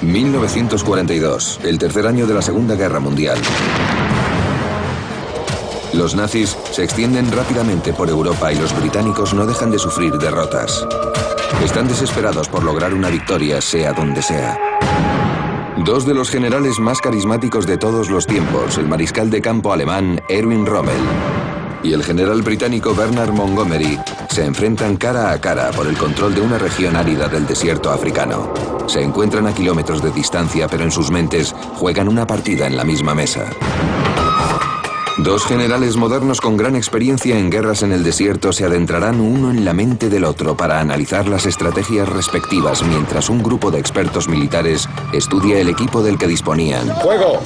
1942, el tercer año de la Segunda Guerra Mundial. Los nazis se extienden rápidamente por Europa y los británicos no dejan de sufrir derrotas. Están desesperados por lograr una victoria, sea donde sea. Dos de los generales más carismáticos de todos los tiempos, el mariscal de campo alemán Erwin Rommel y el general británico Bernard Montgomery, se enfrentan cara a cara por el control de una región árida del desierto africano. Se encuentran a kilómetros de distancia, pero en sus mentes juegan una partida en la misma mesa. Dos generales modernos con gran experiencia en guerras en el desierto se adentrarán uno en la mente del otro para analizar las estrategias respectivas, mientras un grupo de expertos militares estudia el equipo del que disponían. ¡Fuego!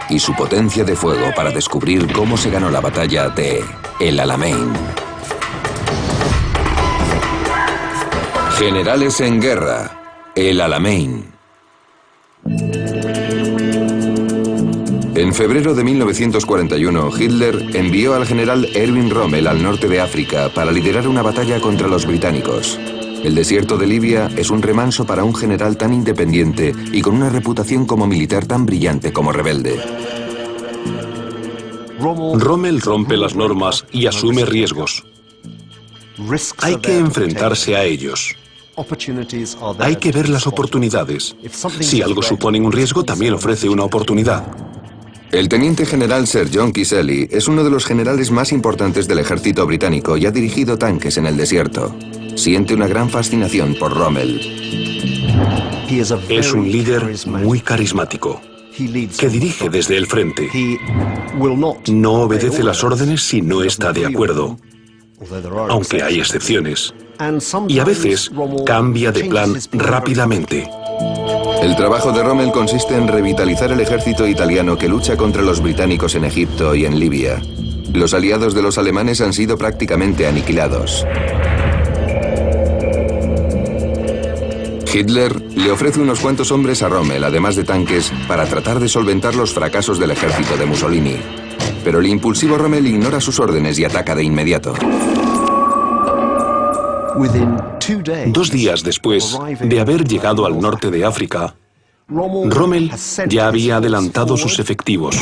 Y su potencia de fuego para descubrir cómo se ganó la batalla de El Alamein. Generales en guerra, El Alamein. En febrero de 1941, Hitler envió al general Erwin Rommel al norte de África para liderar una batalla contra los británicos. El desierto de Libia es un remanso para un general tan independiente y con una reputación como militar tan brillante como rebelde. Rommel rompe las normas y asume riesgos. Hay que enfrentarse a ellos. Hay que ver las oportunidades. Si algo supone un riesgo, también ofrece una oportunidad. El teniente general Sir John Kissely es uno de los generales más importantes del ejército británico y ha dirigido tanques en el desierto. Siente una gran fascinación por Rommel. Es un líder muy carismático, que dirige desde el frente. No obedece las órdenes si no está de acuerdo, aunque hay excepciones. Y a veces cambia de plan rápidamente. El trabajo de Rommel consiste en revitalizar el ejército italiano que lucha contra los británicos en Egipto y en Libia. Los aliados de los alemanes han sido prácticamente aniquilados. Hitler le ofrece unos cuantos hombres a Rommel, además de tanques, para tratar de solventar los fracasos del ejército de Mussolini. Pero el impulsivo Rommel ignora sus órdenes y ataca de inmediato. 2 días después de haber llegado al norte de África, Rommel ya había adelantado sus efectivos.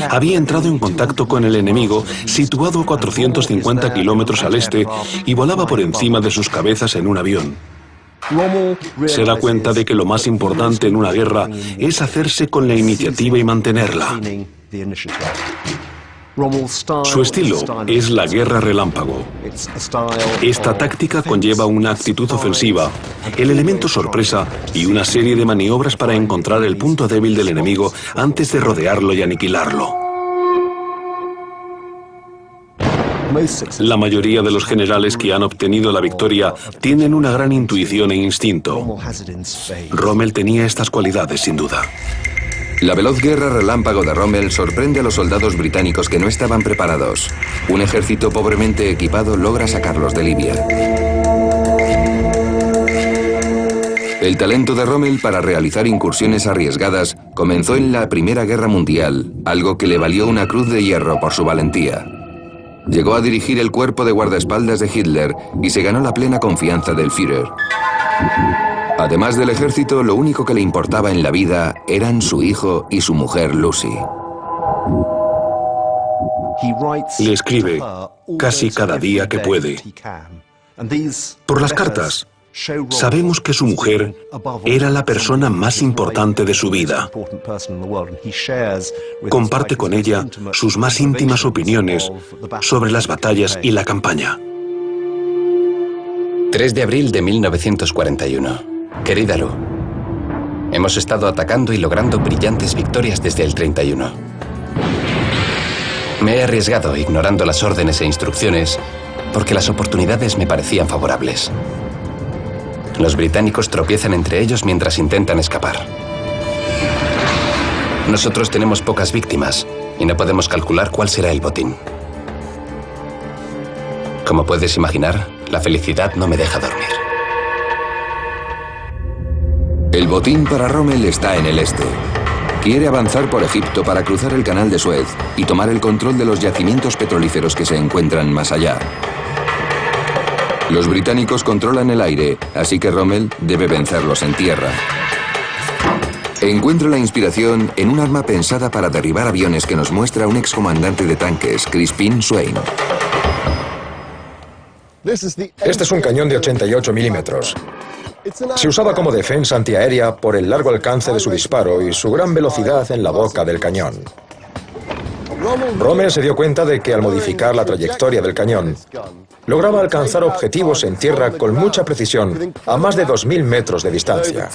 Había entrado en contacto con el enemigo, situado a 450 kilómetros al este, y volaba por encima de sus cabezas en un avión. Se da cuenta de que lo más importante en una guerra es hacerse con la iniciativa y mantenerla. Su estilo es la guerra relámpago. Esta táctica conlleva una actitud ofensiva, el elemento sorpresa y una serie de maniobras para encontrar el punto débil del enemigo antes de rodearlo y aniquilarlo. La mayoría de los generales que han obtenido la victoria tienen una gran intuición e instinto. Rommel tenía estas cualidades, sin duda. La veloz guerra relámpago de Rommel sorprende a los soldados británicos que no estaban preparados. Un ejército pobremente equipado logra sacarlos de Libia. El talento de Rommel para realizar incursiones arriesgadas comenzó en la Primera Guerra Mundial, algo que le valió una cruz de hierro por su valentía. Llegó a dirigir el cuerpo de guardaespaldas de Hitler y se ganó la plena confianza del Führer. Además del ejército, lo único que le importaba en la vida eran su hijo y su mujer Lucy. Le escribe casi cada día que puede. Por las cartas, sabemos que su mujer era la persona más importante de su vida. Comparte con ella sus más íntimas opiniones sobre las batallas y la campaña. 3 de abril de 1941. Querida Lu, hemos estado atacando y logrando brillantes victorias desde el 31. Me he arriesgado ignorando las órdenes e instrucciones porque las oportunidades me parecían favorables. Los británicos tropiezan entre ellos mientras intentan escapar. Nosotros tenemos pocas víctimas y no podemos calcular cuál será el botín. Como puedes imaginar, la felicidad no me deja dormir. El botín para Rommel está en el este. Quiere avanzar por Egipto para cruzar el canal de Suez y tomar el control de los yacimientos petrolíferos que se encuentran más allá. Los británicos controlan el aire, así que Rommel debe vencerlos en tierra. Encuentra la inspiración en un arma pensada para derribar aviones que nos muestra un excomandante de tanques, Crispin Swain. Este es un cañón de 88 milímetros. Se usaba como defensa antiaérea por el largo alcance de su disparo y su gran velocidad en la boca del cañón. Rommel se dio cuenta de que al modificar la trayectoria del cañón, lograba alcanzar objetivos en tierra con mucha precisión a más de 2.000 metros de distancia.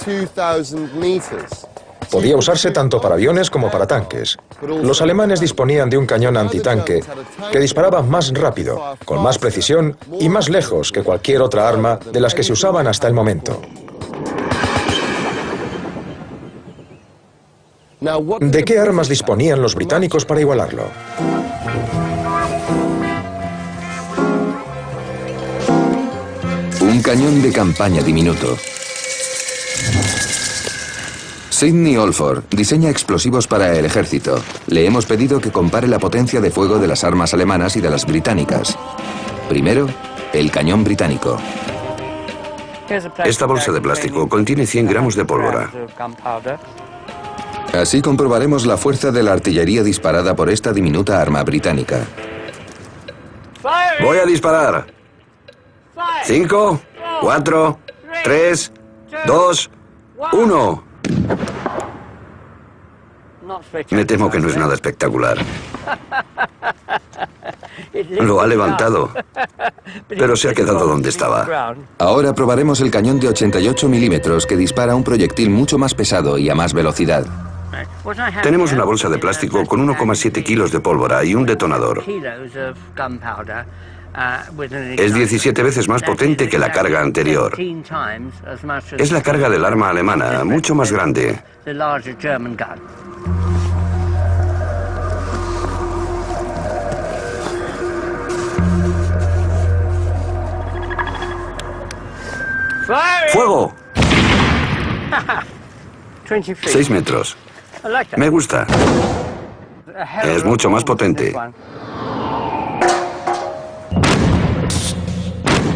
Podía usarse tanto para aviones como para tanques. Los alemanes disponían de un cañón antitanque que disparaba más rápido, con más precisión y más lejos que cualquier otra arma de las que se usaban hasta el momento. ¿De qué armas disponían los británicos para igualarlo? Un cañón de campaña diminuto. Sidney Olford diseña explosivos para el ejército. Le hemos pedido que compare la potencia de fuego de las armas alemanas y de las británicas. Primero, el cañón británico. Esta bolsa de plástico contiene 100 gramos de pólvora. Así comprobaremos la fuerza de la artillería disparada por esta diminuta arma británica. Voy a disparar. 5, 4, 3, 2, 1. Me temo que no es nada espectacular. Lo ha levantado, pero se ha quedado donde estaba. Ahora probaremos el cañón de 88 milímetros que dispara un proyectil mucho más pesado y a más velocidad. Tenemos una bolsa de plástico con 1,7 kilos de pólvora y un detonador. Es 17 veces más potente que la carga anterior. Es la carga del arma alemana, mucho más grande. ¡Fuego! 6 metros. Me gusta. Es mucho más potente.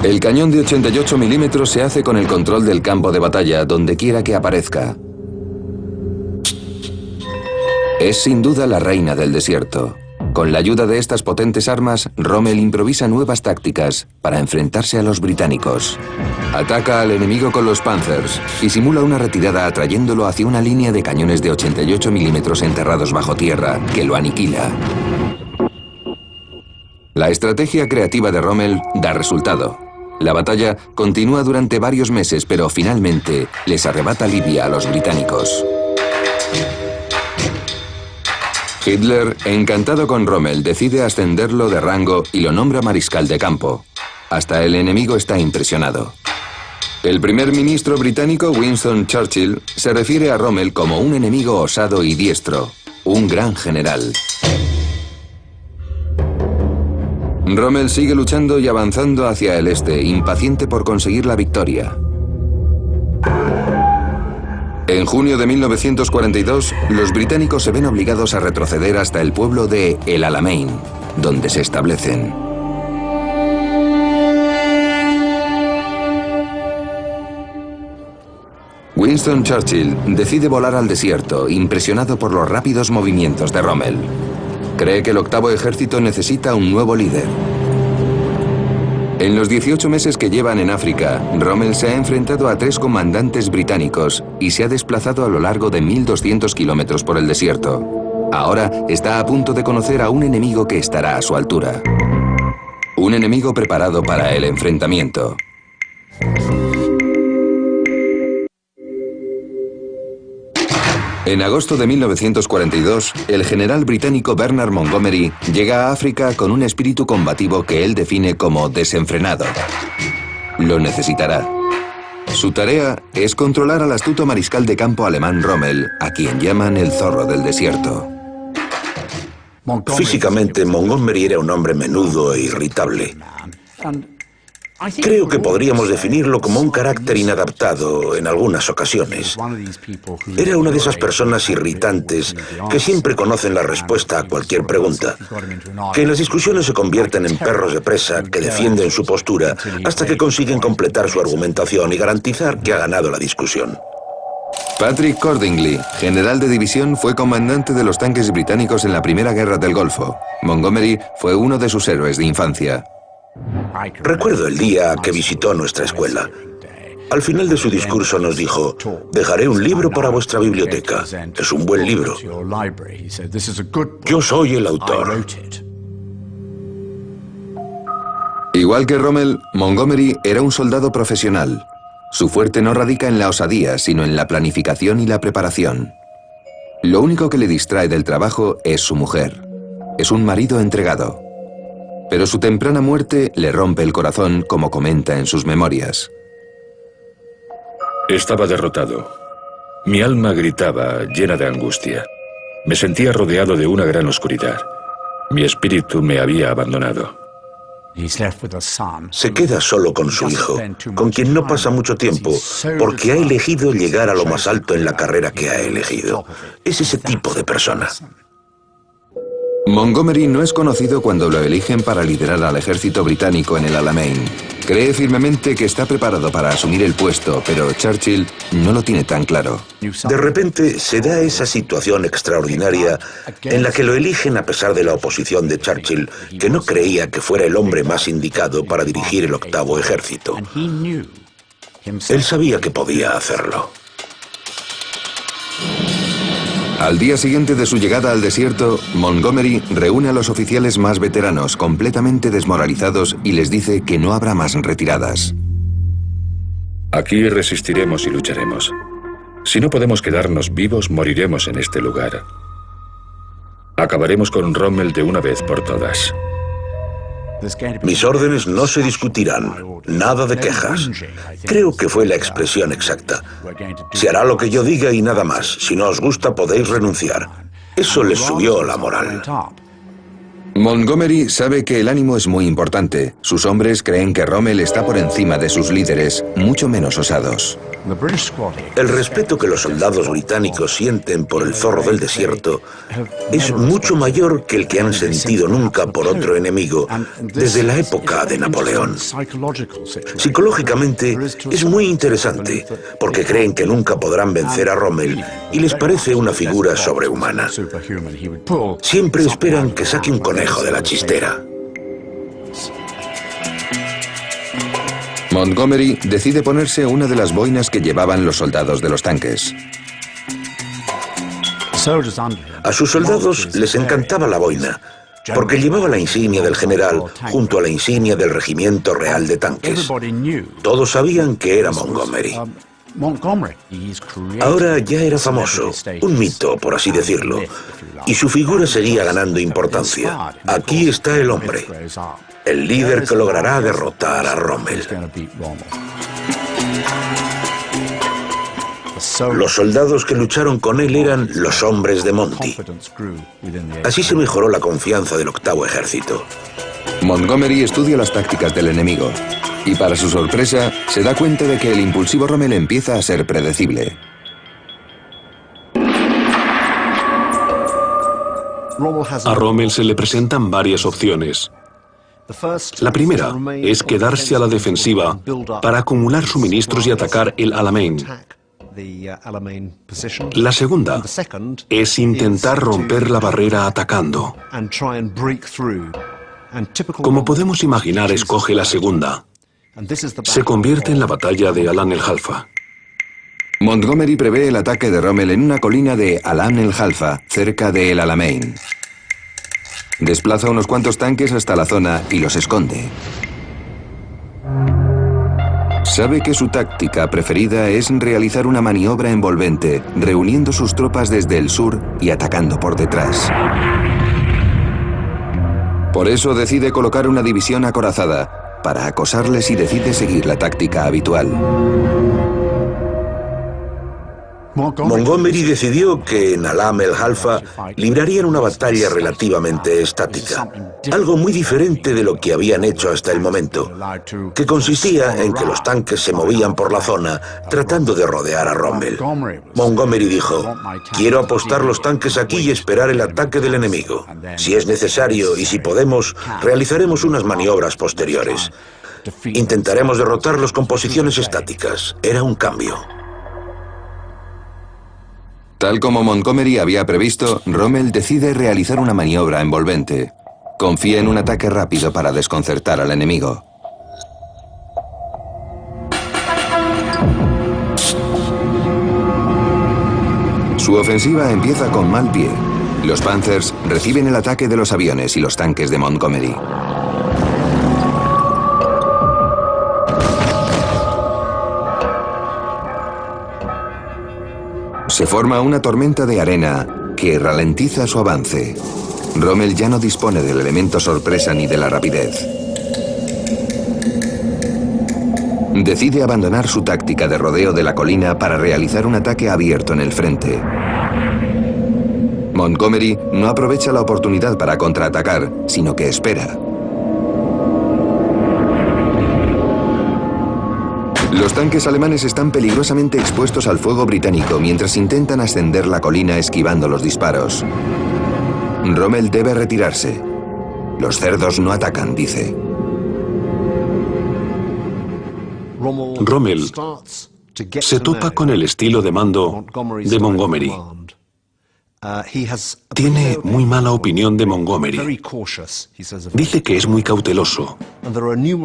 El cañón de 88 milímetros se hace con el control del campo de batalla, donde quiera que aparezca. Es sin duda la reina del desierto. Con la ayuda de estas potentes armas, Rommel improvisa nuevas tácticas para enfrentarse a los británicos. Ataca al enemigo con los Panzers y simula una retirada atrayéndolo hacia una línea de cañones de 88 milímetros enterrados bajo tierra, que lo aniquila. La estrategia creativa de Rommel da resultado. La batalla continúa durante varios meses, pero finalmente les arrebata Libia a los británicos. Hitler, encantado con Rommel, decide ascenderlo de rango y lo nombra mariscal de campo. Hasta el enemigo está impresionado. El primer ministro británico Winston Churchill se refiere a Rommel como un enemigo osado y diestro, un gran general. Rommel sigue luchando y avanzando hacia el este, impaciente por conseguir la victoria. En junio de 1942, los británicos se ven obligados a retroceder hasta el pueblo de El Alamein, donde se establecen. Winston Churchill decide volar al desierto, impresionado por los rápidos movimientos de Rommel. Cree que el octavo ejército necesita un nuevo líder. En los 18 meses que llevan en África, Rommel se ha enfrentado a 3 comandantes británicos y se ha desplazado a lo largo de 1.200 kilómetros por el desierto. Ahora está a punto de conocer a un enemigo que estará a su altura. Un enemigo preparado para el enfrentamiento. En agosto de 1942, el general británico Bernard Montgomery llega a África con un espíritu combativo que él define como desenfrenado. Lo necesitará. Su tarea es controlar al astuto mariscal de campo alemán Rommel, a quien llaman el zorro del desierto. Físicamente, Montgomery era un hombre menudo e irritable. Creo que podríamos definirlo como un carácter inadaptado en algunas ocasiones. Era una de esas personas irritantes que siempre conocen la respuesta a cualquier pregunta, que en las discusiones se convierten en perros de presa que defienden su postura hasta que consiguen completar su argumentación y garantizar que ha ganado la discusión. Patrick Cordingley, general de división, fue comandante de los tanques británicos en la Primera Guerra del Golfo. Montgomery fue uno de sus héroes de infancia. Recuerdo el día que visitó nuestra escuela. Al final de su discurso nos dijo: dejaré un libro para vuestra biblioteca. Es un buen libro. Yo soy el autor. Igual que Rommel, Montgomery era un soldado profesional. Su fuerte no radica en la osadía, sino en la planificación y la preparación. Lo único que le distrae del trabajo es su mujer. Es un marido entregado. Pero su temprana muerte le rompe el corazón, como comenta en sus memorias. Estaba derrotado. Mi alma gritaba, llena de angustia. Me sentía rodeado de una gran oscuridad. Mi espíritu me había abandonado. Se queda solo con su hijo, con quien no pasa mucho tiempo, porque ha elegido llegar a lo más alto en la carrera que ha elegido. Es ese tipo de persona. Montgomery no es conocido cuando lo eligen para liderar al ejército británico en el Alamein. Cree firmemente que está preparado para asumir el puesto, pero Churchill no lo tiene tan claro. De repente se da esa situación extraordinaria en la que lo eligen a pesar de la oposición de Churchill, que no creía que fuera el hombre más indicado para dirigir el 8º ejército. Él sabía que podía hacerlo. Al día siguiente de su llegada al desierto, Montgomery reúne a los oficiales más veteranos, completamente desmoralizados, y les dice que no habrá más retiradas. Aquí resistiremos y lucharemos. Si no podemos quedarnos vivos, moriremos en este lugar. Acabaremos con Rommel de una vez por todas. Mis órdenes no se discutirán. Nada de quejas. Creo que fue la expresión exacta. Se hará lo que yo diga y nada más. Si no os gusta, podéis renunciar. Eso les subió la moral. Montgomery sabe que el ánimo es muy importante. Sus hombres creen que Rommel está por encima de sus líderes, mucho menos osados. El respeto que los soldados británicos sienten por el zorro del desierto es mucho mayor que el que han sentido nunca por otro enemigo desde la época de Napoleón. Psicológicamente es muy interesante porque creen que nunca podrán vencer a Rommel y les parece una figura sobrehumana. Siempre esperan que saque un conejo de la chistera. Montgomery decide ponerse una de las boinas que llevaban los soldados de los tanques. A sus soldados les encantaba la boina, porque llevaba la insignia del general junto a la insignia del Regimiento Real de Tanques. Todos sabían que era Montgomery. Ahora ya era famoso, un mito, por así decirlo, y su figura seguía ganando importancia. Aquí está el hombre, el líder que logrará derrotar a Rommel. Los soldados que lucharon con él eran los hombres de Monty. Así se mejoró la confianza del 8º ejército. Montgomery estudia las tácticas del enemigo y, para su sorpresa, se da cuenta de que el impulsivo Rommel empieza a ser predecible. A Rommel se le presentan varias opciones. La primera es quedarse a la defensiva para acumular suministros y atacar el Alamein. La segunda es intentar romper la barrera atacando. Como podemos imaginar, escoge la segunda. Se convierte en la batalla de Alan el Halfa. Montgomery prevé el ataque de Rommel en una colina de Alan el Halfa, cerca de El Alamein. Desplaza unos cuantos tanques hasta la zona y los esconde. Sabe que su táctica preferida es realizar una maniobra envolvente, reuniendo sus tropas desde el sur y atacando por detrás. Por eso decide colocar una división acorazada, para acosarles, y decide seguir la táctica habitual. Montgomery decidió que en Alam el Halfa librarían una batalla relativamente estática, algo muy diferente de lo que habían hecho hasta el momento, que consistía en que los tanques se movían por la zona tratando de rodear a Rommel. Montgomery dijo: quiero apostar los tanques aquí y esperar el ataque del enemigo. Si es necesario y si podemos, realizaremos unas maniobras posteriores. Intentaremos derrotarlos con posiciones estáticas. Era un cambio. Tal como Montgomery había previsto, Rommel decide realizar una maniobra envolvente. Confía en un ataque rápido para desconcertar al enemigo. Su ofensiva empieza con mal pie. Los Panthers reciben el ataque de los aviones y los tanques de Montgomery. Se forma una tormenta de arena que ralentiza su avance. Rommel ya no dispone del elemento sorpresa ni de la rapidez. Decide abandonar su táctica de rodeo de la colina para realizar un ataque abierto en el frente. Montgomery no aprovecha la oportunidad para contraatacar, sino que espera. Los tanques alemanes están peligrosamente expuestos al fuego británico mientras intentan ascender la colina esquivando los disparos. Rommel debe retirarse. Los cerdos no atacan, dice. Rommel se topa con el estilo de mando de Montgomery. Tiene muy mala opinión de Montgomery. Dice que es muy cauteloso.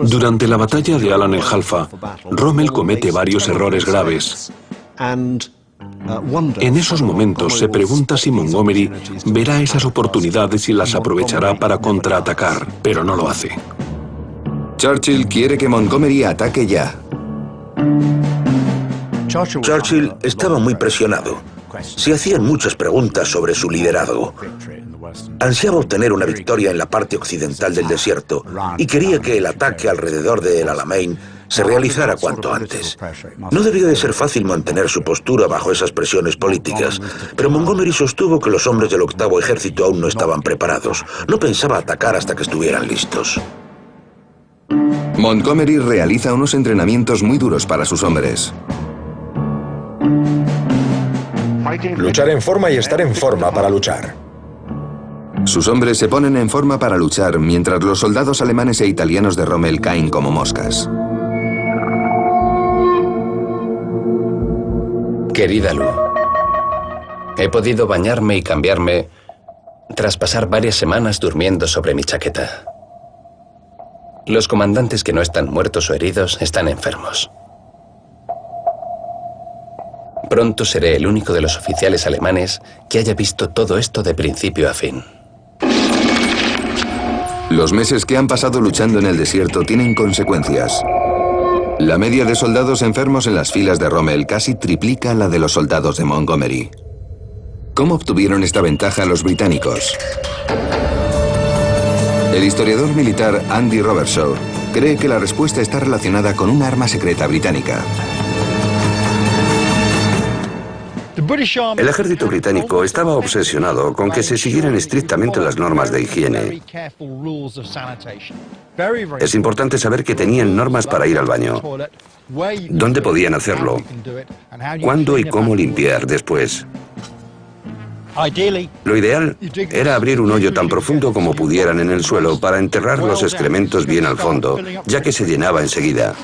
Durante la batalla de Alam el Halfa, Rommel comete varios errores graves. En esos momentos se pregunta si Montgomery verá esas oportunidades y las aprovechará para contraatacar, pero no lo hace. Churchill quiere que Montgomery ataque ya. Churchill estaba muy presionado. Se hacían muchas preguntas sobre su liderazgo. Ansiaba obtener una victoria en la parte occidental del desierto y quería que el ataque alrededor de El Alamein se realizara cuanto antes. No debía de ser fácil mantener su postura bajo esas presiones políticas, pero Montgomery sostuvo que los hombres del octavo ejército aún no estaban preparados. No pensaba atacar hasta que estuvieran listos. Montgomery realiza unos entrenamientos muy duros para sus hombres. Luchar en forma y estar en forma para luchar. Sus hombres se ponen en forma para luchar mientras los soldados alemanes e italianos de Rommel caen como moscas. Querida Lou, he podido bañarme y cambiarme tras pasar varias semanas durmiendo sobre mi chaqueta. Los comandantes que no están muertos o heridos están enfermos. Pronto seré el único de los oficiales alemanes que haya visto todo esto de principio a fin. Los meses que han pasado luchando en el desierto tienen consecuencias. La media de soldados enfermos en las filas de Rommel casi triplica la de los soldados de Montgomery. ¿Cómo obtuvieron esta ventaja los británicos? El historiador militar Andy Robertshaw cree que la respuesta está relacionada con un arma secreta británica. El ejército británico estaba obsesionado con que se siguieran estrictamente las normas de higiene. Es importante saber que tenían normas para ir al baño, dónde podían hacerlo, cuándo y cómo limpiar después. Lo ideal era abrir un hoyo tan profundo como pudieran en el suelo para enterrar los excrementos bien al fondo, ya que se llenaba enseguida.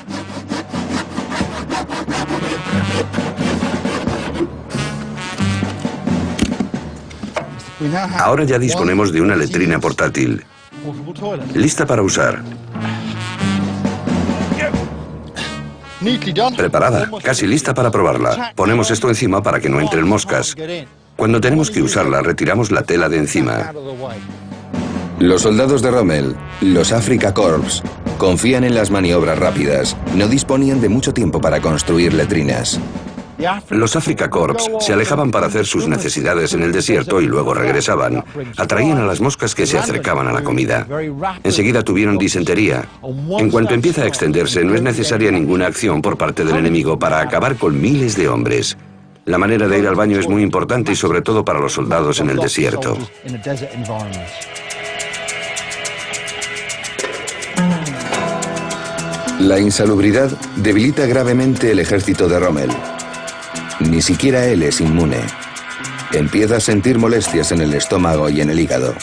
Ahora ya disponemos de una letrina portátil, lista para usar. Preparada, casi lista para probarla. Ponemos esto encima para que no entren moscas. Cuando tenemos que usarla, retiramos la tela de encima. Los soldados de Rommel, los Afrika Korps, confían en las maniobras rápidas. No disponían de mucho tiempo para construir letrinas. Los Afrika Korps se alejaban para hacer sus necesidades en el desierto y luego regresaban. Atraían a las moscas que se acercaban a la comida. Enseguida tuvieron disentería. En cuanto empieza a extenderse, no es necesaria ninguna acción por parte del enemigo para acabar con miles de hombres. La manera de ir al baño es muy importante y sobre todo para los soldados en el desierto. La insalubridad debilita gravemente el ejército de Rommel. Ni siquiera él es inmune. Empieza a sentir molestias en el estómago y en el hígado.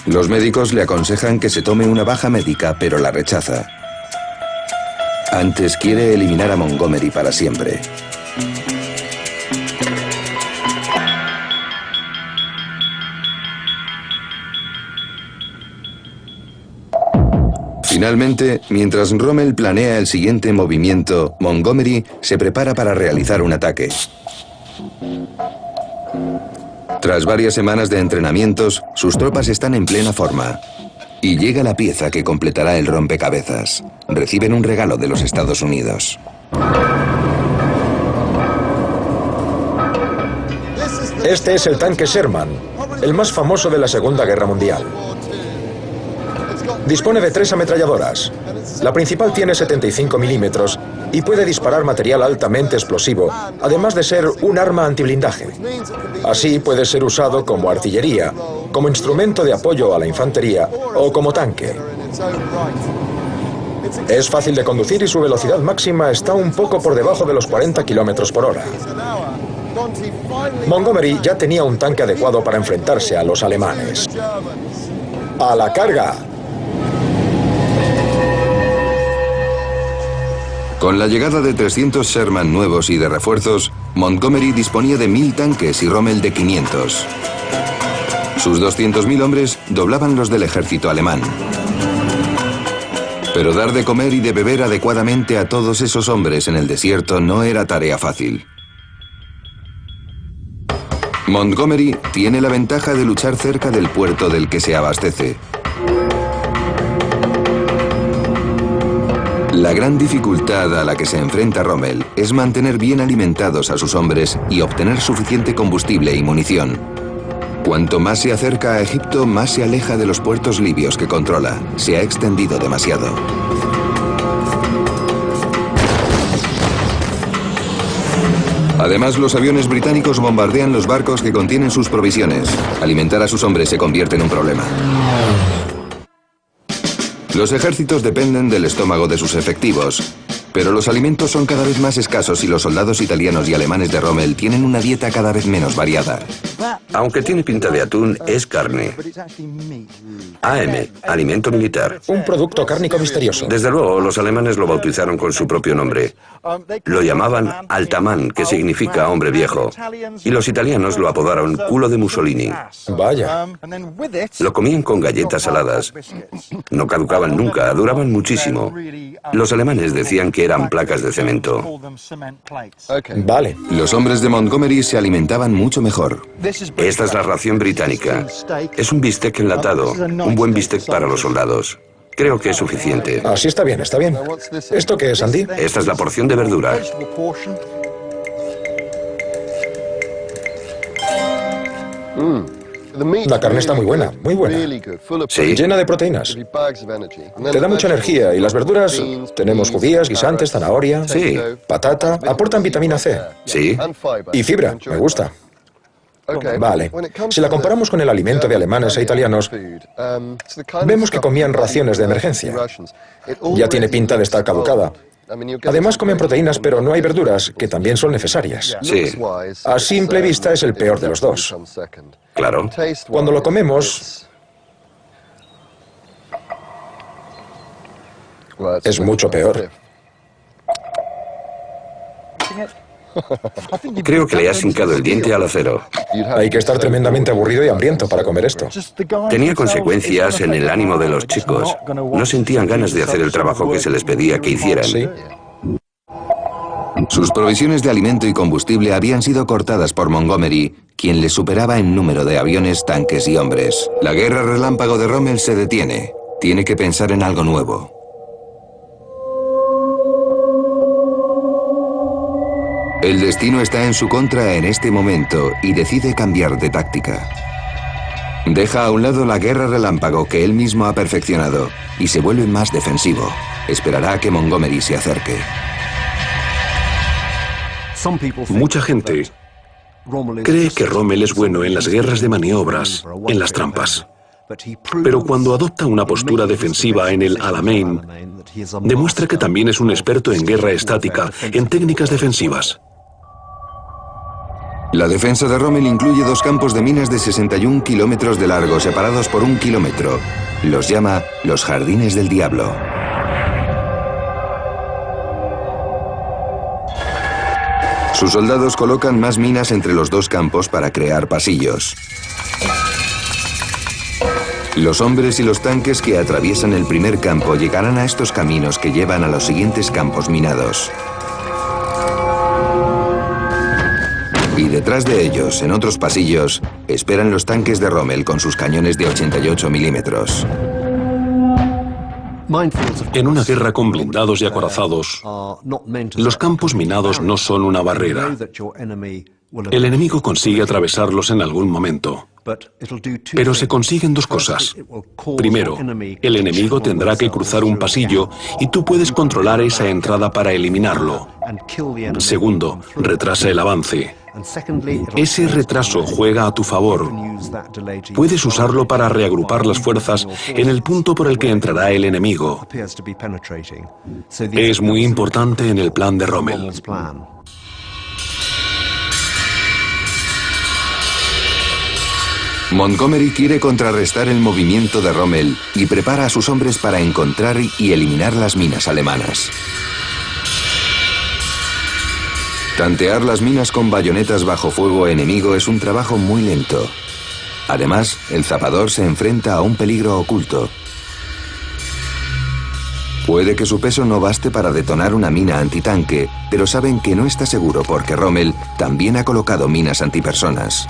Los médicos le aconsejan que se tome una baja médica, pero la rechaza. Antes quiere eliminar a Montgomery para siempre. Finalmente, mientras Rommel planea el siguiente movimiento, Montgomery se prepara para realizar un ataque. Tras varias semanas de entrenamientos, sus tropas están en plena forma. Y llega la pieza que completará el rompecabezas. Reciben un regalo de los Estados Unidos. Este es el tanque Sherman, el más famoso de la Segunda Guerra Mundial. Dispone de 3 ametralladoras. La principal tiene 75 milímetros y puede disparar material altamente explosivo, además de ser un arma antiblindaje. Así puede ser usado como artillería, como instrumento de apoyo a la infantería o como tanque. Es fácil de conducir y su velocidad máxima está un poco por debajo de los 40 kilómetros por hora. Montgomery ya tenía un tanque adecuado para enfrentarse a los alemanes. ¡A la carga! Con la llegada de 300 Sherman nuevos y de refuerzos, Montgomery disponía de 1000 tanques y Rommel de 500. Sus 200.000 hombres doblaban los del ejército alemán. Pero dar de comer y de beber adecuadamente a todos esos hombres en el desierto no era tarea fácil. Montgomery tiene la ventaja de luchar cerca del puerto del que se abastece. La gran dificultad a la que se enfrenta Rommel es mantener bien alimentados a sus hombres y obtener suficiente combustible y munición. Cuanto más se acerca a Egipto, más se aleja de los puertos libios que controla. Se ha extendido demasiado. Además, los aviones británicos bombardean los barcos que contienen sus provisiones. Alimentar a sus hombres se convierte en un problema. Los ejércitos dependen del estómago de sus efectivos, pero los alimentos son cada vez más escasos y los soldados italianos y alemanes de Rommel tienen una dieta cada vez menos variada. Aunque tiene pinta de atún, es carne. AM, alimento militar. Un producto cárnico misterioso. Desde luego, los alemanes lo bautizaron con su propio nombre. Lo llamaban Altamán, que significa hombre viejo. Y los italianos lo apodaron culo de Mussolini. Vaya. Lo comían con galletas saladas. No caducaban nunca, duraban muchísimo. Los alemanes decían que eran placas de cemento. Vale. Los hombres de Montgomery se alimentaban mucho mejor. Esta es la ración británica. Es un bistec enlatado, un buen bistec para los soldados. Creo que es suficiente. Así está bien, está bien. ¿Esto qué es, Andy? Esta es la porción de verdura. La carne está muy buena, muy buena. Sí. Llena de proteínas. Te da mucha energía y las verduras, tenemos judías, guisantes, zanahoria, Sí. patata, aportan vitamina C. Sí. Y fibra, me gusta. Vale. Si la comparamos con el alimento de alemanes e italianos, vemos que comían raciones de emergencia. Ya tiene pinta de estar caducada. Además comen proteínas, pero no hay verduras, que también son necesarias. Sí. A simple vista es el peor de los dos. Claro. Cuando lo comemos, es mucho peor. Creo que le has hincado el diente al acero. Hay que estar tremendamente aburrido y hambriento para comer esto. Tenía consecuencias en el ánimo de los chicos. No sentían ganas de hacer el trabajo que se les pedía que hicieran. Sí. Sus provisiones de alimento y combustible habían sido cortadas por Montgomery, quien les superaba en número de aviones, tanques y hombres. La guerra relámpago de Rommel se detiene. Tiene que pensar en algo nuevo. El destino está en su contra en este momento y decide cambiar de táctica. Deja a un lado la guerra relámpago que él mismo ha perfeccionado y se vuelve más defensivo. Esperará a que Montgomery se acerque. Mucha gente cree que Rommel es bueno en las guerras de maniobras, en las trampas. Pero cuando adopta una postura defensiva en el Alamein, demuestra que también es un experto en guerra estática, en técnicas defensivas. La defensa de Rommel incluye 2 campos de minas de 61 kilómetros de largo, separados por 1 kilómetro. Los llama los Jardines del Diablo. Sus soldados colocan más minas entre los 2 campos para crear pasillos. Los hombres y los tanques que atraviesan el primer campo llegarán a estos caminos que llevan a los siguientes campos minados. Y detrás de ellos, en otros pasillos, esperan los tanques de Rommel con sus cañones de 88 milímetros. En una guerra con blindados y acorazados, los campos minados no son una barrera. El enemigo consigue atravesarlos en algún momento. Pero se consiguen 2 cosas. Primero, el enemigo tendrá que cruzar un pasillo y tú puedes controlar esa entrada para eliminarlo. Segundo, retrasa el avance. Ese retraso juega a tu favor. Puedes usarlo para reagrupar las fuerzas en el punto por el que entrará el enemigo. Es muy importante en el plan de Rommel. Montgomery quiere contrarrestar el movimiento de Rommel y prepara a sus hombres para encontrar y eliminar las minas alemanas. Tantear las minas con bayonetas bajo fuego enemigo es un trabajo muy lento. Además, el zapador se enfrenta a un peligro oculto. Puede que su peso no baste para detonar una mina antitanque, pero saben que no está seguro porque Rommel también ha colocado minas antipersonas.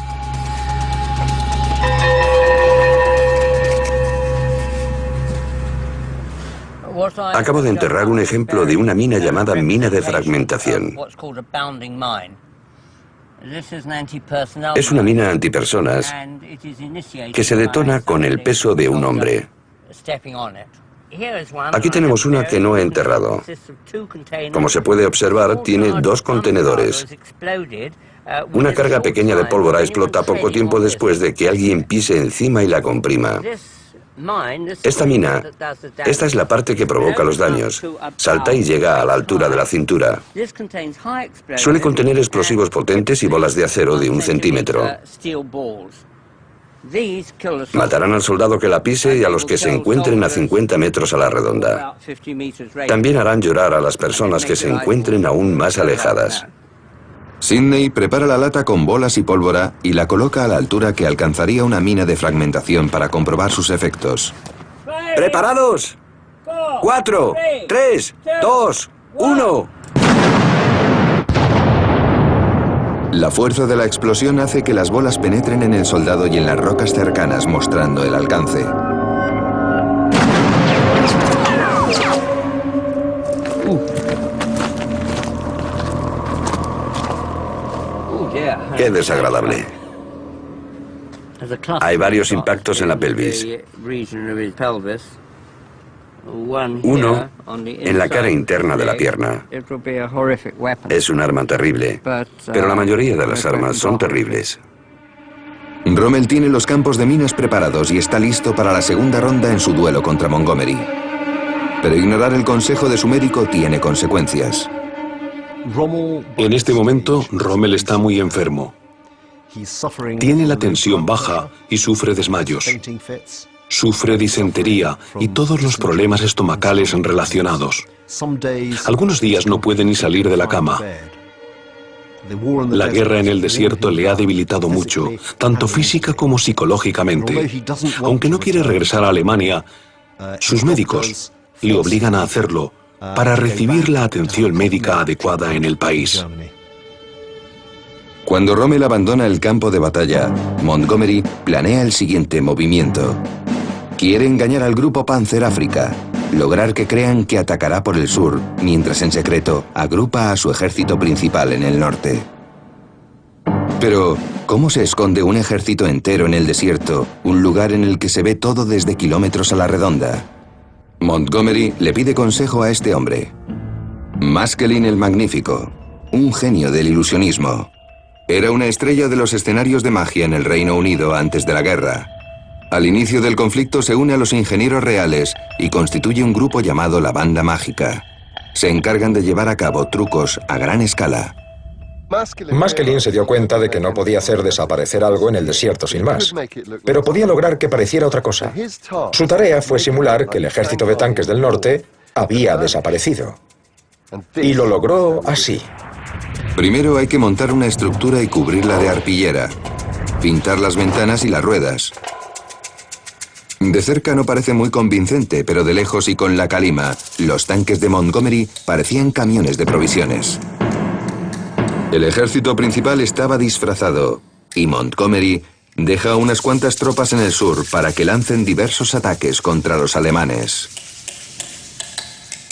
Acabo de enterrar un ejemplo de una mina llamada mina de fragmentación. Es una mina antipersonas que se detona con el peso de un hombre. Aquí tenemos una que no he enterrado. Como se puede observar, tiene 2 contenedores. Una carga pequeña de pólvora explota poco tiempo después de que alguien pise encima y la comprima. Esta mina, esta es la parte que provoca los daños. Salta y llega a la altura de la cintura. Suele contener explosivos potentes y bolas de acero de 1 centímetro. Matarán al soldado que la pise y a los que se encuentren a 50 metros a la redonda. También harán llorar a las personas que se encuentren aún más alejadas. Sidney prepara la lata con bolas y pólvora y la coloca a la altura que alcanzaría una mina de fragmentación para comprobar sus efectos. ¡Preparados! 4, 3, 2, 1... La fuerza de la explosión hace que las bolas penetren en el soldado y en las rocas cercanas, mostrando el alcance. ¡Qué desagradable! Hay varios impactos en la pelvis. Uno en la cara interna de la pierna. Es un arma terrible, pero la mayoría de las armas son terribles. Rommel tiene los campos de minas preparados y está listo para la segunda ronda en su duelo contra Montgomery. Pero ignorar el consejo de su médico tiene consecuencias. En este momento, Rommel está muy enfermo. Tiene la tensión baja y sufre desmayos. Sufre disentería y todos los problemas estomacales relacionados. Algunos días no puede ni salir de la cama. La guerra en el desierto le ha debilitado mucho, tanto física como psicológicamente. Aunque no quiere regresar a Alemania, sus médicos le obligan a hacerlo para recibir la atención médica adecuada en el país. Cuando Rommel abandona el campo de batalla, Montgomery planea el siguiente movimiento. Quiere engañar al grupo Panzer África, lograr que crean que atacará por el sur, mientras en secreto agrupa a su ejército principal en el norte. Pero, ¿cómo se esconde un ejército entero en el desierto, un lugar en el que se ve todo desde kilómetros a la redonda? Montgomery le pide consejo a este hombre. Maskelyne el Magnífico. un genio del ilusionismo. Era una estrella de los escenarios de magia en el Reino Unido antes de la guerra. Al inicio del conflicto se une a los ingenieros reales y constituye un grupo llamado la Banda Mágica. Se encargan de llevar a cabo trucos a gran escala. Maskelyne se dio cuenta de que no podía hacer desaparecer algo en el desierto sin más, pero podía lograr que pareciera otra cosa. Su tarea fue simular que el ejército de tanques del norte había desaparecido. Y lo logró así. Primero hay que montar una estructura y cubrirla de arpillera, pintar las ventanas y las ruedas. De cerca no parece muy convincente, pero de lejos y con la calima, los tanques de Montgomery parecían camiones de provisiones. El ejército principal estaba disfrazado y Montgomery deja unas cuantas tropas en el sur para que lancen diversos ataques contra los alemanes.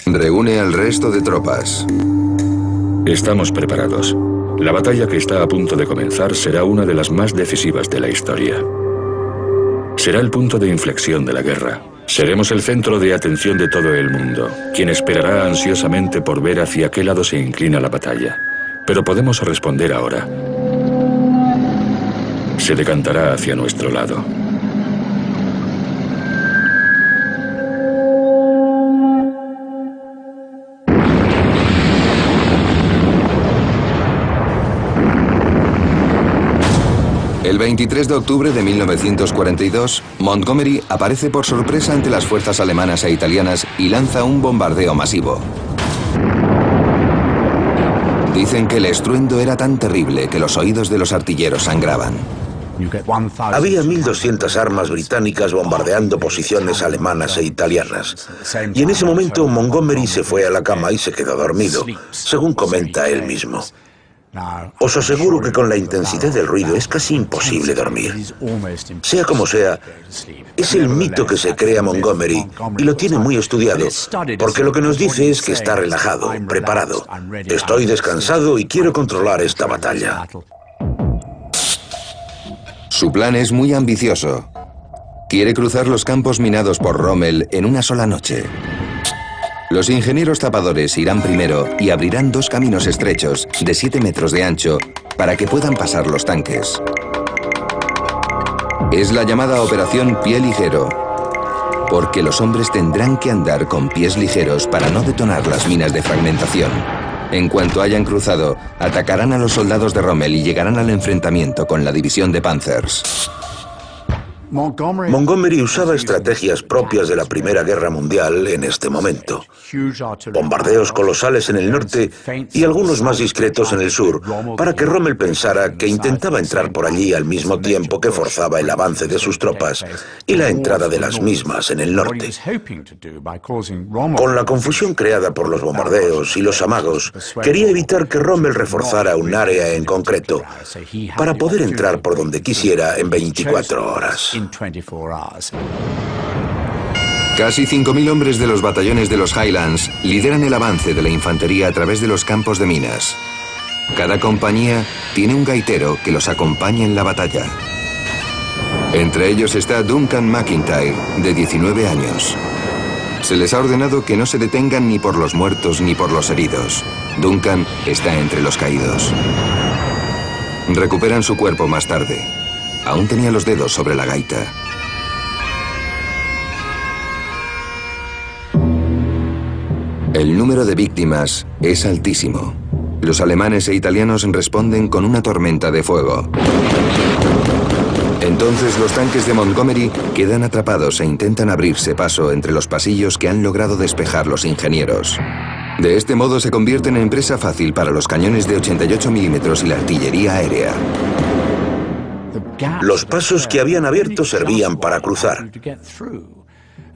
Reúne al resto de tropas. Estamos preparados. La batalla que está a punto de comenzar será una de las más decisivas de la historia. Será el punto de inflexión de la guerra. Seremos el centro de atención de todo el mundo, quien esperará ansiosamente por ver hacia qué lado se inclina la batalla. Pero podemos responder ahora. Se decantará hacia nuestro lado. El 23 de octubre de 1942, Montgomery aparece por sorpresa ante las fuerzas alemanas e italianas y lanza un bombardeo masivo. Dicen que el estruendo era tan terrible que los oídos de los artilleros sangraban. Había 1.200 armas británicas bombardeando posiciones alemanas e italianas. Y en ese momento Montgomery se fue a la cama y se quedó dormido, según comenta él mismo. Os aseguro que con la intensidad del ruido es casi imposible dormir. Sea como sea, es el mito que se crea Montgomery y lo tiene muy estudiado, porque lo que nos dice es que está relajado, preparado. Estoy descansado y quiero controlar esta batalla. Su plan es muy ambicioso. Quiere cruzar los campos minados por Rommel en una sola noche. Los ingenieros tapadores irán primero y abrirán dos caminos estrechos de 7 metros de ancho para que puedan pasar los tanques. Es la llamada Operación Pie Ligero, porque los hombres tendrán que andar con pies ligeros para no detonar las minas de fragmentación. En cuanto hayan cruzado, atacarán a los soldados de Rommel y llegarán al enfrentamiento con la división de Panzers. Montgomery usaba estrategias propias de la Primera Guerra Mundial en este momento. Bombardeos colosales en el norte y algunos más discretos en el sur, para que Rommel pensara que intentaba entrar por allí al mismo tiempo que forzaba el avance de sus tropas y la entrada de las mismas en el norte. Con la confusión creada por los bombardeos y los amagos, quería evitar que Rommel reforzara un área en concreto para poder entrar por donde quisiera en 24 horas. Casi 5.000 hombres de los batallones de los Highlands lideran el avance de la infantería a través de los campos de minas. Cada compañía tiene un gaitero que los acompaña en la batalla. Entre ellos está Duncan McIntyre, de 19 años. Se les ha ordenado que no se detengan ni por los muertos ni por los heridos. Duncan está entre los caídos. Recuperan su cuerpo más tarde. Aún tenía los dedos sobre la gaita. El número de víctimas es altísimo. Los alemanes e italianos responden con una tormenta de fuego. Entonces los tanques de Montgomery quedan atrapados e intentan abrirse paso entre los pasillos que han logrado despejar los ingenieros. De este modo se convierten en presa fácil para los cañones de 88 milímetros y la artillería aérea. Los pasos que habían abierto servían para cruzar.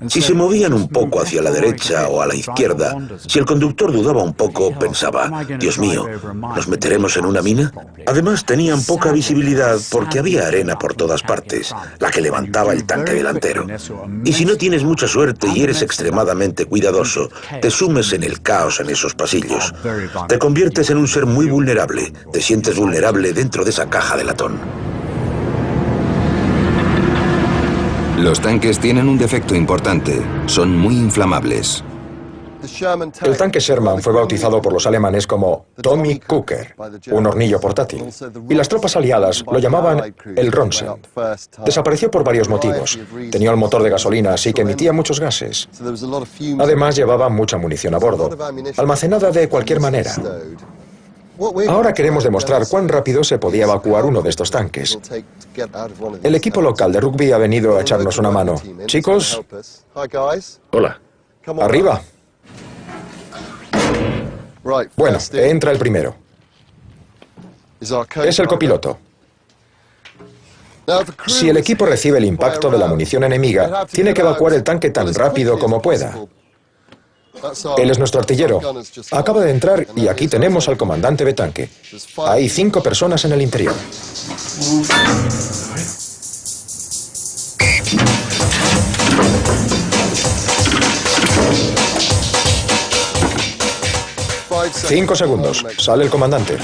Si se movían un poco hacia la derecha o a la izquierda, si el conductor dudaba un poco, pensaba, Dios mío, ¿nos meteremos en una mina? Además tenían poca visibilidad porque había arena por todas partes, la que levantaba el tanque delantero. Y si no tienes mucha suerte y eres extremadamente cuidadoso, te sumes en el caos en esos pasillos. Te conviertes en un ser muy vulnerable, te sientes vulnerable dentro de esa caja de latón. Los tanques tienen un defecto importante, son muy inflamables. El tanque Sherman fue bautizado por los alemanes como Tommy Cooker, un hornillo portátil, y las tropas aliadas lo llamaban el Ronsen. Desapareció por varios motivos. Tenía un motor de gasolina, así que emitía muchos gases. Además, llevaba mucha munición a bordo, almacenada de cualquier manera. Ahora queremos demostrar cuán rápido se podía evacuar uno de estos tanques. El equipo local de rugby ha venido a echarnos una mano. Chicos, Hola. arriba. Bueno, entra el primero. Es el copiloto. Si el equipo recibe el impacto de la munición enemiga, tiene que evacuar el tanque tan rápido como pueda. Él es nuestro artillero. Acaba de entrar y aquí tenemos al comandante de tanque. Hay 5 personas en el interior. Cinco segundos. Sale el comandante.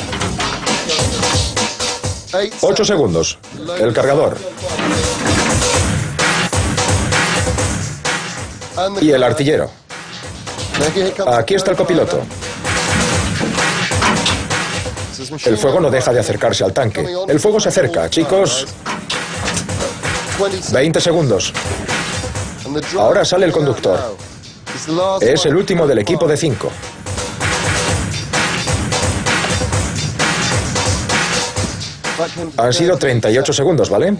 8 segundos. El cargador. Y el artillero. Aquí está el copiloto. El fuego no deja de acercarse al tanque. El fuego se acerca, chicos. 20 segundos. Ahora sale el conductor. Es el último del equipo de 5. Han sido 38 segundos, ¿vale?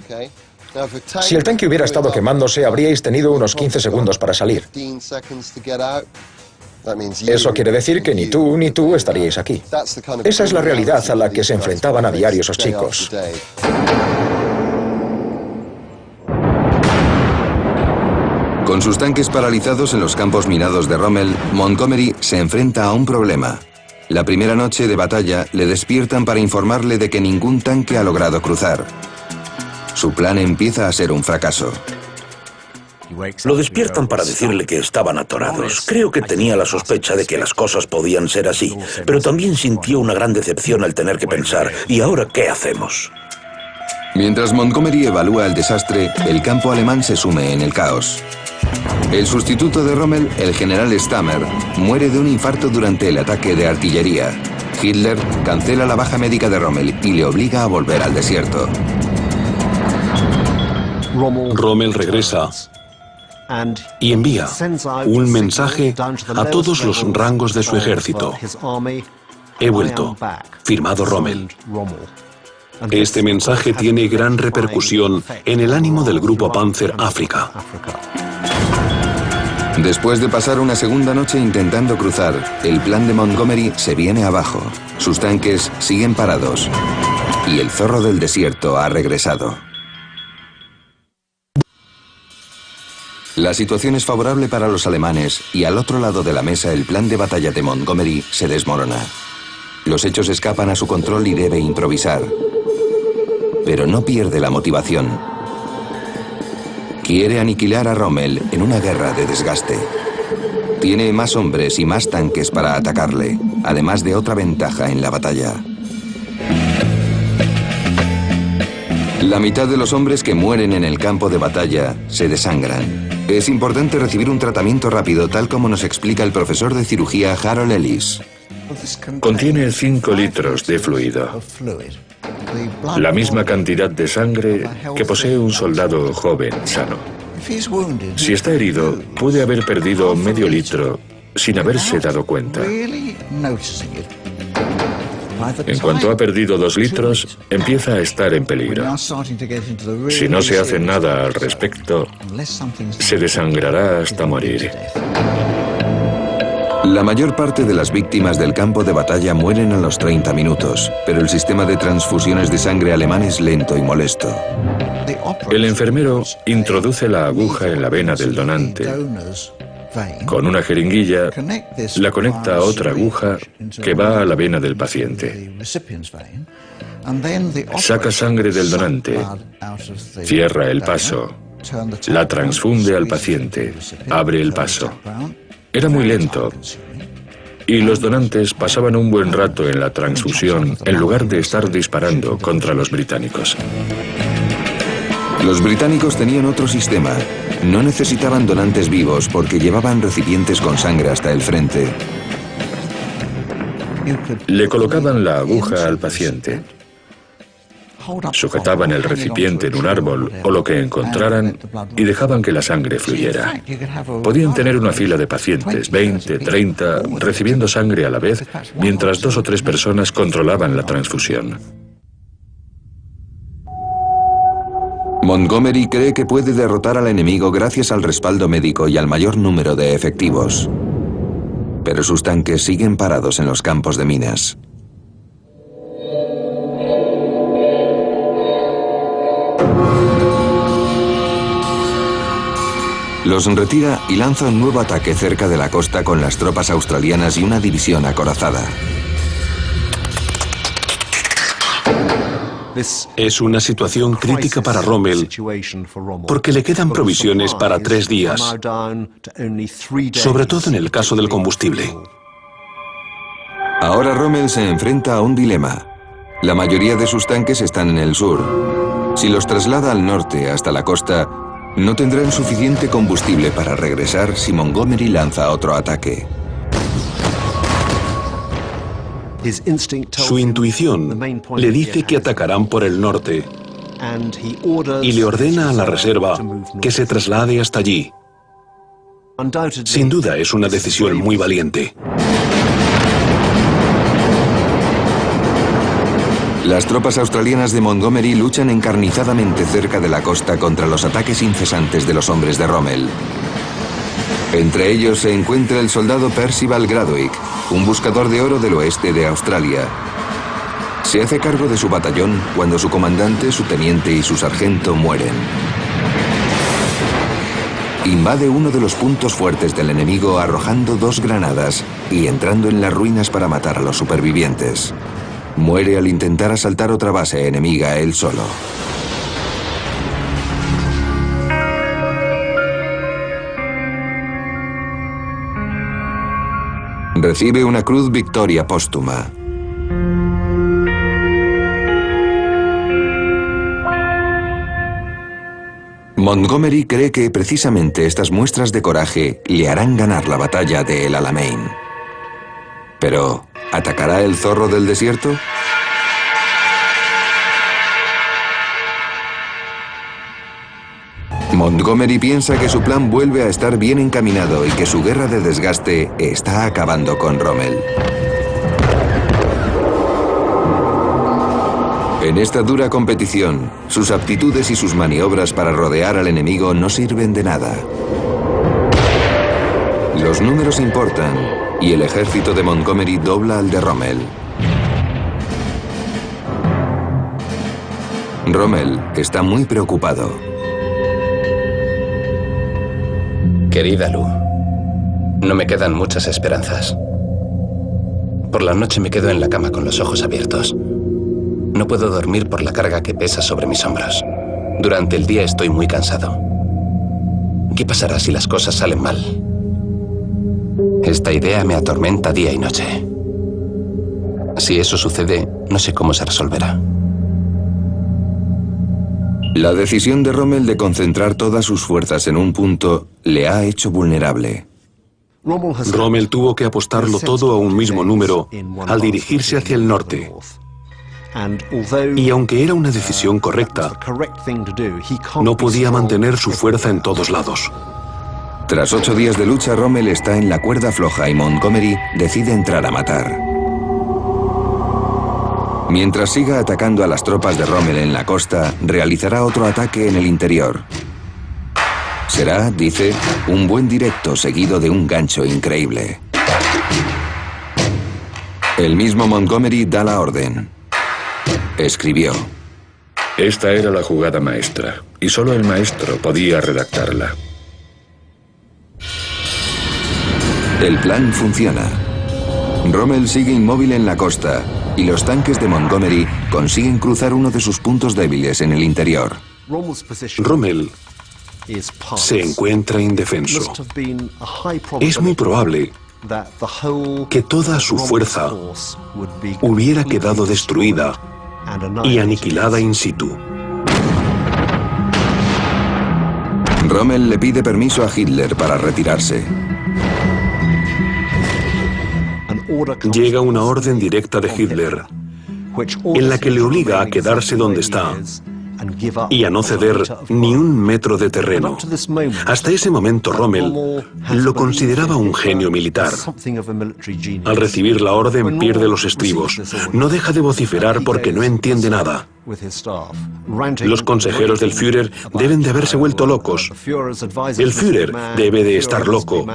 Si el tanque hubiera estado quemándose, habríais tenido unos 15 segundos para salir. Eso quiere decir que ni tú estaríais aquí. Esa es la realidad a la que se enfrentaban a diario esos chicos. Con sus tanques paralizados en los campos minados de Rommel, Montgomery se enfrenta a un problema. La primera noche de batalla le despiertan para informarle de que ningún tanque ha logrado cruzar. Su plan empieza a ser un fracaso. Lo despiertan para decirle que estaban atorados. Creo que tenía la sospecha de que las cosas podían ser así, pero también sintió una gran decepción al tener que pensar, ¿y ahora qué hacemos? Mientras Montgomery evalúa el desastre, el campo alemán se sume en el caos. El sustituto de Rommel, el general Stammer, muere de un infarto durante el ataque de artillería. Hitler cancela la baja médica de Rommel y le obliga a volver al desierto. Rommel regresa y envía un mensaje a todos los rangos de su ejército. He vuelto. Firmado Rommel. Este mensaje tiene gran repercusión en el ánimo del grupo Panzer África. Después de pasar una segunda noche intentando cruzar, el plan de Montgomery se viene abajo. Sus tanques siguen parados y el zorro del desierto ha regresado. La situación es favorable para los alemanes y al otro lado de la mesa el plan de batalla de Montgomery se desmorona. Los hechos escapan a su control y debe improvisar. Pero no pierde la motivación. Quiere aniquilar a Rommel en una guerra de desgaste. Tiene más hombres y más tanques para atacarle, además de otra ventaja en la batalla. La mitad de los hombres que mueren en el campo de batalla se desangran. Es importante recibir un tratamiento rápido, tal como nos explica el profesor de cirugía Harold Ellis. Contiene 5 litros de fluido. La misma cantidad de sangre que posee un soldado joven, sano. Si está herido, puede haber perdido medio litro sin haberse dado cuenta. En cuanto ha perdido 2 litros, empieza a estar en peligro. Si no se hace nada al respecto, se desangrará hasta morir. La mayor parte de las víctimas del campo de batalla mueren a los 30 minutos, pero el sistema de transfusiones de sangre alemán es lento y molesto. El enfermero introduce la aguja en la vena del donante. Con una jeringuilla, la conecta a otra aguja que va a la vena del paciente. Saca sangre del donante, cierra el paso, la transfunde al paciente, abre el paso. Era muy lento y los donantes pasaban un buen rato en la transfusión en lugar de estar disparando contra los británicos. Los británicos tenían otro sistema. No necesitaban donantes vivos porque llevaban recipientes con sangre hasta el frente. Le colocaban la aguja al paciente, sujetaban el recipiente en un árbol o lo que encontraran y dejaban que la sangre fluyera. Podían tener una fila de pacientes, 20, 30, recibiendo sangre a la vez, mientras 2 o 3 personas controlaban la transfusión. Montgomery cree que puede derrotar al enemigo gracias al respaldo médico y al mayor número de efectivos. Pero sus tanques siguen parados en los campos de minas. Los retira y lanza un nuevo ataque cerca de la costa con las tropas australianas y una división acorazada. Es una situación crítica para Rommel porque le quedan provisiones para 3 días, sobre todo en el caso del combustible. Ahora Rommel se enfrenta a un dilema. La mayoría de sus tanques están en el sur. Si los traslada al norte hasta la costa, no tendrán suficiente combustible para regresar si Montgomery lanza otro ataque. Su intuición le dice que atacarán por el norte y le ordena a la reserva que se traslade hasta allí. Sin duda es una decisión muy valiente. Las tropas australianas de Montgomery luchan encarnizadamente cerca de la costa contra los ataques incesantes de los hombres de Rommel. Entre ellos se encuentra el soldado Percival Gradwick, un buscador de oro del oeste de Australia. Se hace cargo de su batallón cuando su comandante, su teniente y su sargento mueren. Invade uno de los puntos fuertes del enemigo arrojando 2 granadas y entrando en las ruinas para matar a los supervivientes. Muere al intentar asaltar otra base enemiga él solo. Recibe una Cruz Victoria póstuma. Montgomery cree que precisamente estas muestras de coraje le harán ganar la batalla de El Alamein. Pero, ¿atacará el zorro del desierto? Montgomery piensa que su plan vuelve a estar bien encaminado y que su guerra de desgaste está acabando con Rommel. En esta dura competición, sus aptitudes y sus maniobras para rodear al enemigo no sirven de nada. Los números importan y el ejército de Montgomery dobla al de Rommel. Rommel está muy preocupado. Querida Lou, no me quedan muchas esperanzas. Por la noche me quedo en la cama con los ojos abiertos. No puedo dormir por la carga que pesa sobre mis hombros. Durante el día estoy muy cansado. ¿Qué pasará si las cosas salen mal? Esta idea me atormenta día y noche. Si eso sucede, no sé cómo se resolverá. La decisión de Rommel de concentrar todas sus fuerzas en un punto le ha hecho vulnerable. Rommel tuvo que apostarlo todo a un mismo número al dirigirse hacia el norte. Y aunque era una decisión correcta, no podía mantener su fuerza en todos lados. Tras 8 días de lucha, Rommel está en la cuerda floja y Montgomery decide entrar a matar. Mientras siga atacando a las tropas de Rommel en la costa, realizará otro ataque en el interior. Será, dice, un buen directo seguido de un gancho increíble. El mismo Montgomery da la orden. Escribió: Esta era la jugada maestra, y solo el maestro podía redactarla. El plan funciona. Rommel sigue inmóvil en la costa y los tanques de Montgomery consiguen cruzar uno de sus puntos débiles en el interior. Rommel se encuentra indefenso. Es muy probable que toda su fuerza hubiera quedado destruida y aniquilada in situ. Rommel le pide permiso a Hitler para retirarse. Llega una orden directa de Hitler, en la que le obliga a quedarse donde está y a no ceder ni un metro de terreno. Hasta ese momento Rommel lo consideraba un genio militar. Al recibir la orden pierde los estribos. No deja de vociferar porque no entiende nada. Los consejeros del Führer deben de haberse vuelto locos. El Führer debe de estar loco.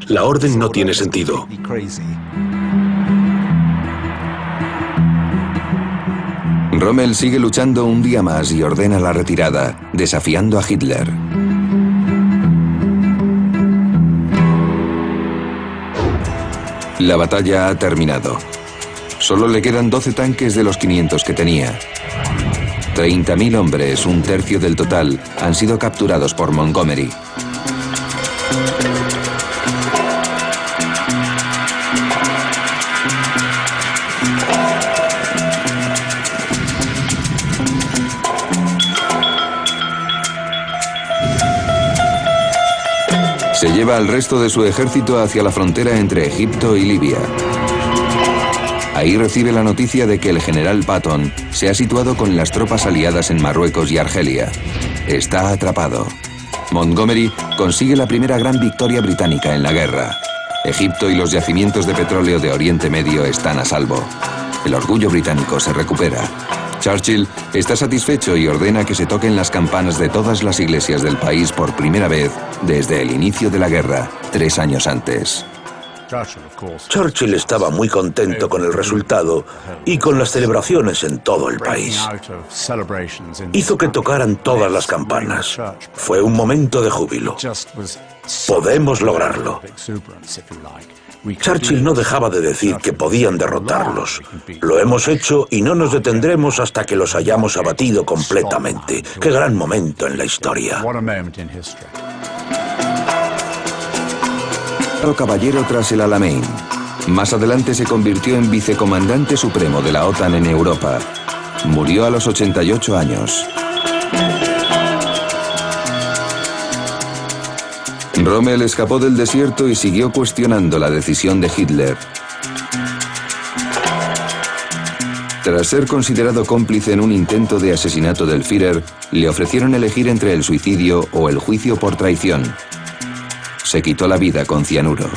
La orden no tiene sentido. Rommel sigue luchando un día más y ordena la retirada, desafiando a Hitler. La batalla ha terminado. Solo le quedan 12 tanques de los 500 que tenía. 30.000 hombres, un tercio del total, han sido capturados por Montgomery. Se lleva al resto de su ejército hacia la frontera entre Egipto y Libia. Ahí recibe la noticia de que el general Patton se ha situado con las tropas aliadas en Marruecos y Argelia. Está atrapado. Montgomery consigue la primera gran victoria británica en la guerra. Egipto y los yacimientos de petróleo de Oriente Medio están a salvo. El orgullo británico se recupera. Churchill está satisfecho y ordena que se toquen las campanas de todas las iglesias del país por primera vez desde el inicio de la guerra, 3 años antes. Churchill estaba muy contento con el resultado y con las celebraciones en todo el país. Hizo que tocaran todas las campanas. Fue un momento de júbilo. Podemos lograrlo. Churchill no dejaba de decir que podían derrotarlos. Lo hemos hecho y no nos detendremos hasta que los hayamos abatido completamente. ¡Qué gran momento en la historia! Caballero tras el Alamein. Más adelante se convirtió en vicecomandante supremo de la OTAN en Europa. Murió a los 88 años. Rommel escapó del desierto y siguió cuestionando la decisión de Hitler. Tras ser considerado cómplice en un intento de asesinato del Führer, le ofrecieron elegir entre el suicidio o el juicio por traición. Se quitó la vida con cianuro.